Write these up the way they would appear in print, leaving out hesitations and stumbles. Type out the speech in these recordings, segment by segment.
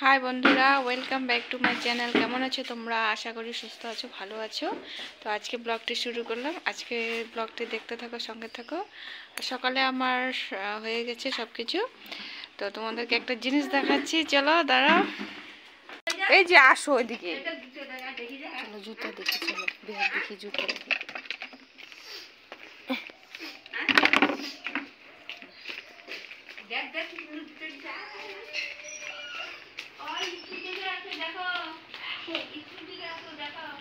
High বন্ধুরা, welcome back to my channel. কেমন আছো তোমরা? আশা করি সুস্থ আছো, ভালো আছো। তো আজকে ব্লগটি শুরু করলাম। আজকে ব্লগটি দেখতে থাকো, সঙ্গে থাকো। সকালে আমার হয়ে গেছে সব কিছু। তো তোমাদেরকে একটা জিনিস দেখাচ্ছি, চলো দাঁড়াও। এই যে আসো ওইদিকে, চলো জুতো দেখি, চলো ব্যাগ দেখি, জুতো দেখি।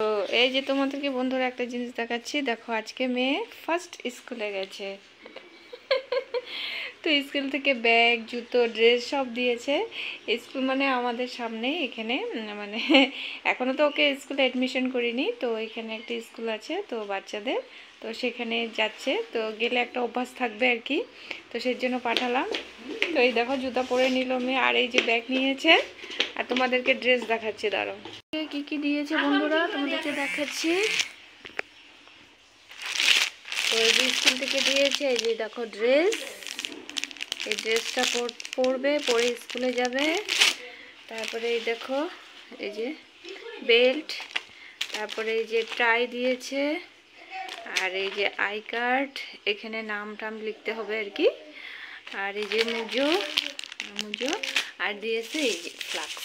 তো এই যে তোমাদেরকে বন্ধুরা একটা জিনিস দেখাচ্ছি, দেখো আজকে মেয়ে ফার্স্ট স্কুলে গেছে। তো স্কুল থেকে ব্যাগ, জুতো, ড্রেস সব দিয়েছে। স্কুল মানে আমাদের সামনে এখানে, মানে এখনও তো ওকে স্কুলে অ্যাডমিশন করিনি। তো এখানে একটা স্কুল আছে তো বাচ্চাদের, তো সেখানে যাচ্ছে। তো গেলে একটা অভ্যাস থাকবে আর কি, তো সেই জন্য পাঠালাম। তো এই দেখো জুতা পরে নিল মেয়ে, আর এই যে ব্যাগ নিয়েছে। আর তোমাদেরকে ড্রেস দেখাচ্ছি, দাঁড়াও। কি কি দিয়েছে বন্ধুরা তোমাদেরকে দেখাচ্ছি। তো এই যে স্কুল থেকে দিয়েছে, এই যে দেখো ড্রেস। এই ড্রেসটা পরবে, পরে স্কুলে যাবে। তারপরে এই দেখো এই যে বেল্ট, তারপরে এই যে টাই দিয়েছে, আর এই যে আই কার্ড, এখানে নাম টাম লিখতে হবে আর কি। আর এই যে মুজো, আর দিয়েছে এই যে ফ্লাক্স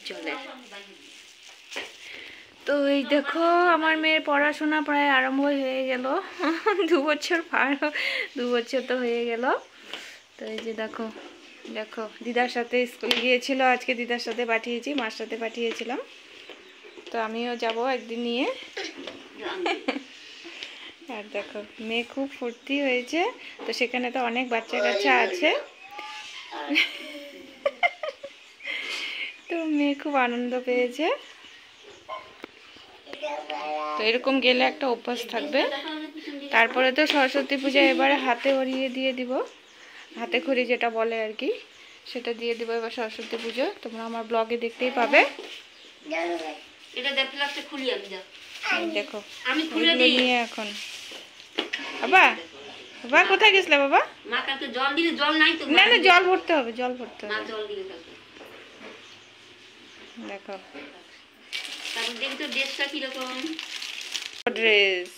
জলের। তো এই দেখো আমার মেয়ের পড়াশোনা প্রায় আরম্ভ হয়ে গেল। 2 বছর পার, 2 বছর তো হয়ে গেল। তো এই যে দেখো দেখো দিদার সাথে স্কুলে গিয়েছিল, আজকে দিদার সাথে পাঠিয়েছি, মার সাথে পাঠিয়েছিলাম। তো আমিও যাব একদিন নিয়ে। আর দেখো মেয়ে খুব ফুর্তি হয়েছে। তো সেখানে তো অনেক বাচ্চা কাচ্চা আছে। তো মেয়ে খুব আনন্দ পেয়েছে। তো এরকম গেলে একটা অভ্যাস থাকবে। তারপরে তো সরস্বতী পূজা, এবারে হাতে ওড়িয়ে দিয়ে দিব, হাতে খড়ি যেটা বলে আর কি, সেটা দিয়ে দিব এবার সরস্বতী পুজো। তোমরা আমার ব্লগে দেখতেই পাবে। দেখো নিয়ে এখন বাবা, বাবা কোথায় গেছিলে বাবা? না না, জল ভরতে হবে, জল ভরতে হবে। দেখো ড্রেস,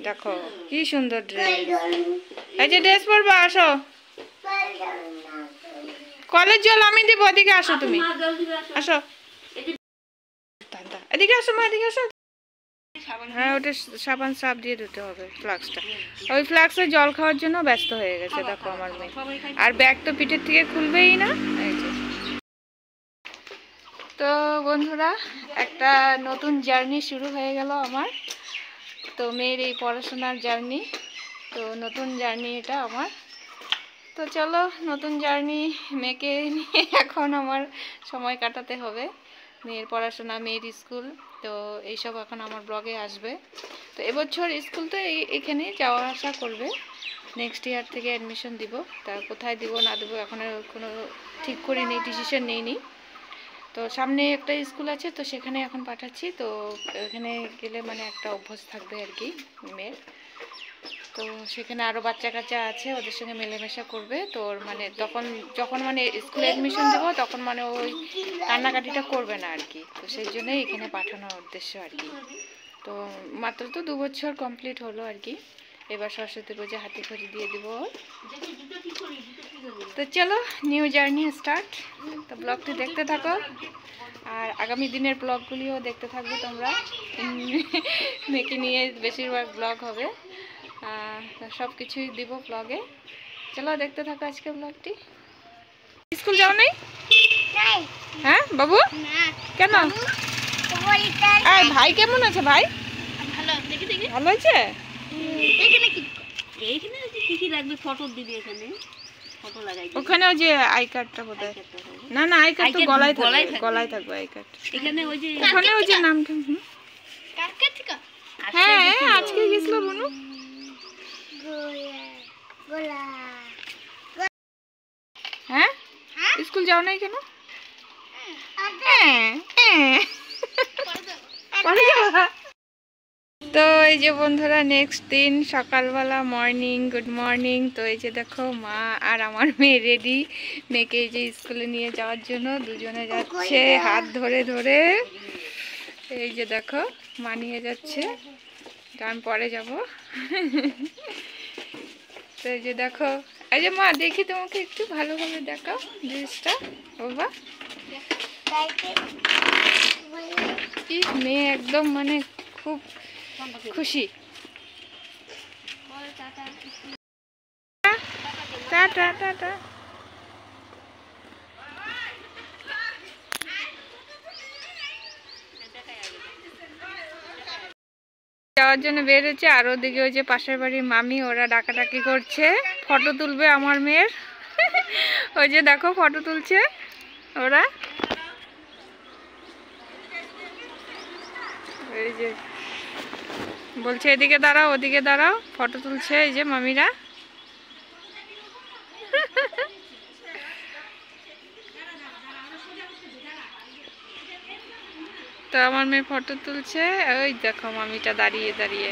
দেখো কি সুন্দর ড্রেস। এই যে ড্রেস পরবা, আসো। কলের জল আমি দিব, এদিকে আসো, তুমি আসো, এদিকে আসো মা, এদিকে আসো। হ্যাঁ, ওটা সাবান সাপ দিয়ে ধুতে হবে ফ্লাক্সটা। ওই ফ্লাক্সে জল খাওয়ার জন্য ব্যস্ত হয়ে গেছে দেখো আমার মেয়ে। আর ব্যাগ তো পিঠের থেকে খুলবেই না। তো বন্ধুরা, একটা নতুন জার্নি শুরু হয়ে গেল আমার। তো মেয়ের এই পড়াশোনার জার্নি, তো নতুন জার্নি এটা আমার। তো চলো নতুন জার্নি, মেয়েকে নিয়ে এখন আমার সময় কাটাতে হবে। মেয়ের পড়াশোনা, মেয়ের স্কুল, তো এইসব এখন আমার ব্লগে আসবে। তো এবছর স্কুল তো এখানে যাওয়া আসা করবে। নেক্সট ইয়ার থেকে অ্যাডমিশন দিব। তা কোথায় দিব না দেবো এখন কোনো ঠিক করিনি, ডিসিশন নেইনি। তো সামনে একটা স্কুল আছে, তো সেখানে এখন পাঠাচ্ছি। তো এখানে গেলে মানে একটা অভ্যাস থাকবে আর কি মেয়ের। তো সেখানে আরও বাচ্চা কাচ্চা আছে, ওদের সঙ্গে মেলামেশা করবে। তো মানে যখন মানে স্কুলে অ্যাডমিশন দেবো, তখন মানে ওই কান্নাকাটিটা করবে না আর কি। তো সেই জন্যই এখানে পাঠানোর উদ্দেশ্য আর কি। তো মাত্র তো 2 বছর কমপ্লিট হলো আর কি। এবার সরস্বতী পুজো হাতে খড়ি দিয়ে দিব। তো চলো নিউ জার্নি স্টার্ট। তো ব্লগটি দেখতে থাকো, আর আগামী দিনের ব্লগগুলিও দেখতে থাকবে তোমরা। মেয়েকে নিয়ে বেশিরভাগ ব্লগ হবে, সব কিছুই দিব ব্লগে। চলো দেখতে থাকো আজকে ব্লগটি। স্কুল যাও নাই? হ্যাঁ বাবু, কেন? ভাই কেমন আছে? ভাই ভালো আছে। ওখানেও যে আই কার্ডটা বোধহয়, না না আই কার্ড তো গলায় থাকবে, গলায় থাকবে আই কার্ড। এখানে ওই যে নামটা, হ্যাঁ আজকে গেছিল বনু। হ্যাঁ স্কুল যাও নাই কেন? তো এই যে বন্ধুরা নেক্সট দিন সকালবেলা মর্নিং, গুড মর্নিং। তো এই যে দেখো মা আর আমার মেয়ে রেডি, মেয়েকে এই যে স্কুলে নিয়ে যাওয়ার জন্য দুজনে যাচ্ছে হাত ধরে ধরে। এই যে দেখো মা নিয়ে যাচ্ছে, আমি পরে যাব। তো এই যে দেখো, এই যে মা দেখি তোমাকে একটু ভালোভাবে দেখাও ড্রেসটা বাবা। কি মেয়ে একদম মানে খুব খুশি। Tata tata. যাওয়ার জন্য বের হচ্ছে, আর ওদিকে ওই যে পাশের বাড়ির মামি ওরা ডাকাডাকি করছে, ফটো তুলবে আমার মেয়ের। ওই যে দেখো ফটো তুলছে ওরা। এই যে বলছে এদিকে দাঁড়াও ওদিকে দাঁড়াও, ফটো তুলছে এই যে মামিরা। তো আমার মেয়ে ফটো তুলছে, ওই দেখো মামিটা দাঁড়িয়ে দাঁড়িয়ে।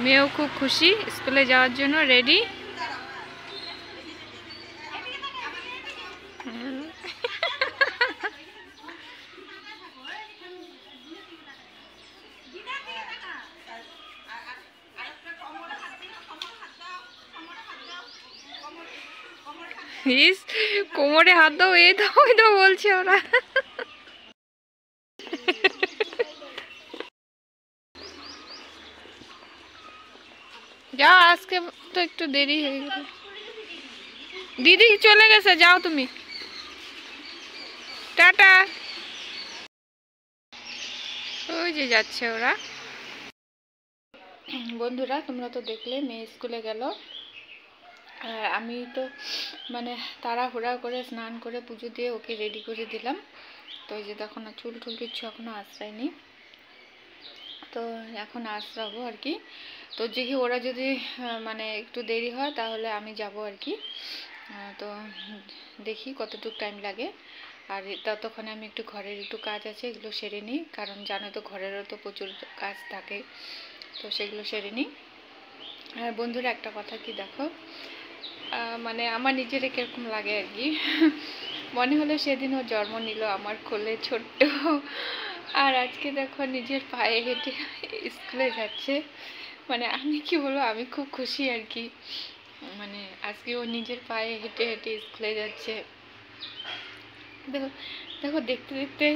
মেয়েও খুব খুশি, স্কুলে যাওয়ার জন্য রেডি। কোমরে হাত দাও, এই দাও ওই দাও বলছে ওরা। যাও, আজকে তো একটু দেরি হয়ে গেল। দিদি চলে গেছে, যাও তুমি, টাটা। ওই যে যাচ্ছে ওরা। বন্ধুরা তোমরা তো দেখলে মেয়ে স্কুলে গেল, আর আমি তো মানে তাড়াহুড়া করে স্নান করে পুজো দিয়ে ওকে রেডি করে দিলাম। তো ওই যে দেখো না চুল টুল কিচ্ছু এখনো আশ্রায়নি, তো এখন আশ্রাবো আর কি। তো দেখি ওরা যদি মানে একটু দেরি হয় তাহলে আমি যাব আর কি। তো দেখি কতটুকু টাইম লাগে। আর ততক্ষণে আমি একটু ঘরের একটু কাজ আছে এগুলো সেরে নিই, কারণ জানো তো ঘরেরও তো প্রচুর কাজ থাকে, তো সেগুলো সেরে নিই। আর বন্ধুরা একটা কথা কি দেখো, মানে আমার নিজের কিরকম লাগে আর কি। মনে হলো সেদিন ও জন্ম নিল আমার কোলে ছোট্ট, আর আজকে দেখো নিজের পায়ে হেঁটে স্কুলে যাচ্ছে। মানে আমি কি বলবো, আমি খুব খুশি আর কি। মানে আজকে ও নিজের পায়ে হেঁটে হেঁটে স্কুলে যাচ্ছে। দেখো দেখো দেখতে দেখতে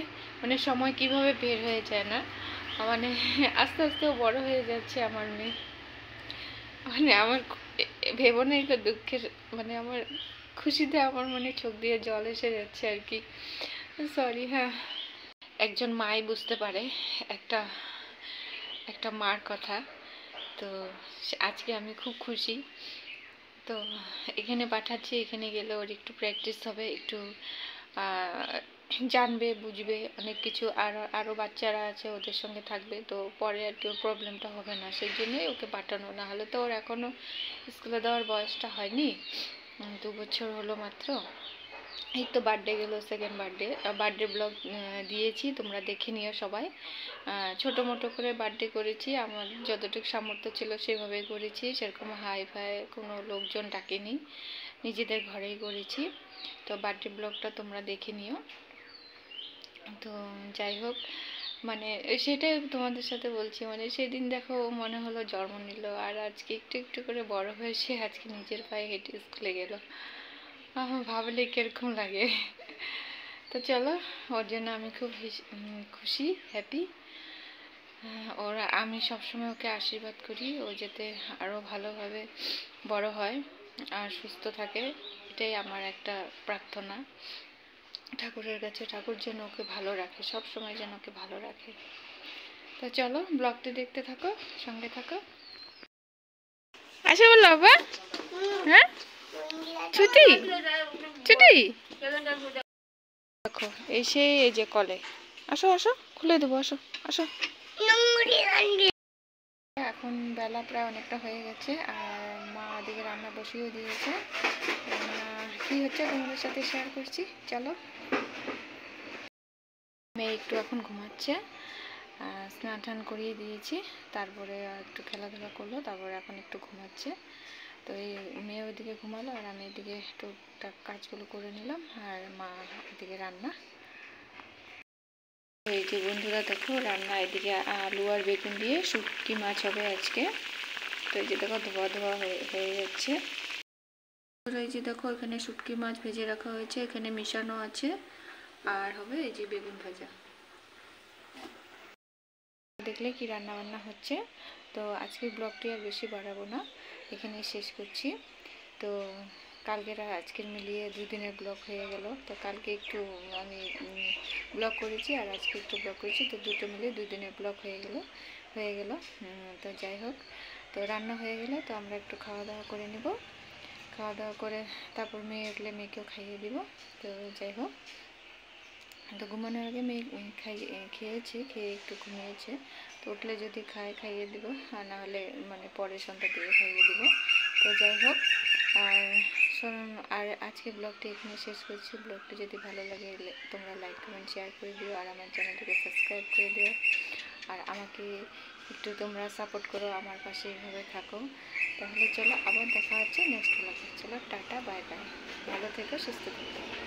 মানে সময় কিভাবে বের হয়ে যায় না, মানে আস্তে আস্তে ও বড় হয়ে যাচ্ছে আমার মেয়ে। মানে আমার ভেবো না এটা দুঃখের, মানে আমার খুশিতে আমার মানে চোখ দিয়ে জল এসে যাচ্ছে আর কি। সরি। হ্যাঁ, একজন মাই বুঝতে পারে একটা একটা মার কথা। তো আজকে আমি খুব খুশি। তো এখানে পাঠাচ্ছি, এখানে গেলে ওর একটু প্র্যাকটিস হবে, একটু জানবে বুঝবে অনেক কিছু। আরও বাচ্চারা আছে ওদের সঙ্গে থাকবে, তো পরে আর কি ওর প্রবলেমটা হবে না, সেই জন্যই ওকে পাঠানো। না হলে তো ওর এখনও স্কুলে দেওয়ার বয়সটা হয়নি, 2 বছর হলো মাত্র। এই তো বার্থডে গেল, সেকেন্ড বার্থডে ব্লগ দিয়েছি, তোমরা দেখে নিও সবাই। ছোটো মোটো করে বার্থডে করেছি, আমার যতটুকু সামর্থ্য ছিল সেভাবে করেছি, সেরকম হাই ফাই কোনো লোকজন ডাকেনি, নিজেদের ঘরেই করেছি। তো বার্থডে ব্লগটা তোমরা দেখে নিও। তো যাই হোক, মানে সেটাই তোমাদের সাথে বলছি, মানে সেদিন দেখো মনে হলো জন্ম নিল, আর আজকে একটু একটু করে বড় হয়েছে, আজকে নিজের পায়ে হেঁটে স্কুলে গেল। ভাবলে কিরকম লাগে। তো চলো, ওর জন্য আমি খুব খুশি, হ্যাপি। ওরা আমি সবসময় ওকে আশীর্বাদ করি ও যাতে আরও ভালোভাবে বড় হয় আর সুস্থ থাকে, এটাই আমার একটা প্রার্থনা ঠাকুরের কাছে। ঠাকুর যেন ওকে ভালো রাখে, সব সময় যেন ওকে ভালো রাখে। তো চলো ব্লগটি দেখতে থাকো, সঙ্গে থাকো। আসো বললো বাবা। হ্যাঁ, ছুটি ছুটি। দেখো এসে এই যে কলে, আসো আসো খুলে দেবো, আসো আসো। এখন বেলা প্রায় অনেকটা হয়ে গেছে, আর মা দিকে রান্না বসিয়েও দিয়েছে। কি হচ্ছে তোমাদের সাথে শেয়ার করছি, চলো। মেয়ে একটু এখন ঘুমাচ্ছে, স্নান টান করিয়ে দিয়েছি, তারপরে একটু খেলাধুলা করলো, তারপরে এখন একটু ঘুমাচ্ছে। তো এই মেয়ে ওইদিকে ঘুমালো আর আমি এদিকে টুকটাক কাজগুলো করে নিলাম, আর মা এদিকে রান্না। এই যে বন্ধুরা দেখো রান্না, এদিকে আলু আর বেগুন দিয়ে শুটকি মাছ হবে আজকে। তো এই যে দেখো ধোয়া ধোয়া হয়ে যাচ্ছে। এই যে দেখো এখানে শুটকি মাছ ভেজে রাখা হয়েছে, এখানে মিশানো আছে, আর হবে এই যে বেগুন ভাজা। দেখলে কি রান্না বান্না হচ্ছে। তো আজকের ব্লগটি আর বেশি বাড়াবো না, এখানে শেষ করছি। তো কালকের আর আজকের মিলিয়ে 2 দিনের ব্লগ হয়ে গেল। তো কালকে একটু আমি ব্লগ করেছি আর আজকে একটু ব্লগ করেছি, তো দুটো মিলিয়ে 2 দিনের ব্লগ হয়ে গেল। তো যাই হোক, তো রান্না হয়ে গেলে তো আমরা একটু খাওয়া দাওয়া করে নেব। খাওয়া দাওয়া করে তারপর মেয়ে উঠলে মেয়েকেও খাইয়ে দিব। তো যাই হোক, তো ঘুমানোর আগে মেয়ে খেয়েছে, খেয়ে একটু ঘুমিয়েছে। তো উঠলে যদি খাইয়ে দিব, আর না হলে মানে পরে সন্ধ্যা দিয়ে খাইয়ে দিব। তো যাই হোক, আর আজকে ব্লগটি এখানে শেষ করছি। ব্লগটি যদি ভালো লাগে তোমরা লাইক কমেন্ট শেয়ার করে দিও, আর আমার চ্যানেলটিকে সাবস্ক্রাইব করে দিও, আর আমাকে একটু তোমরা সাপোর্ট করো, আমার পাশে এইভাবে থাকো। তাহলে চলো আবার দেখা হচ্ছে নেক্সট ব্লগে। চলো টাটা, বাই বাই, ভালো থেকো, সুস্থ থেকো।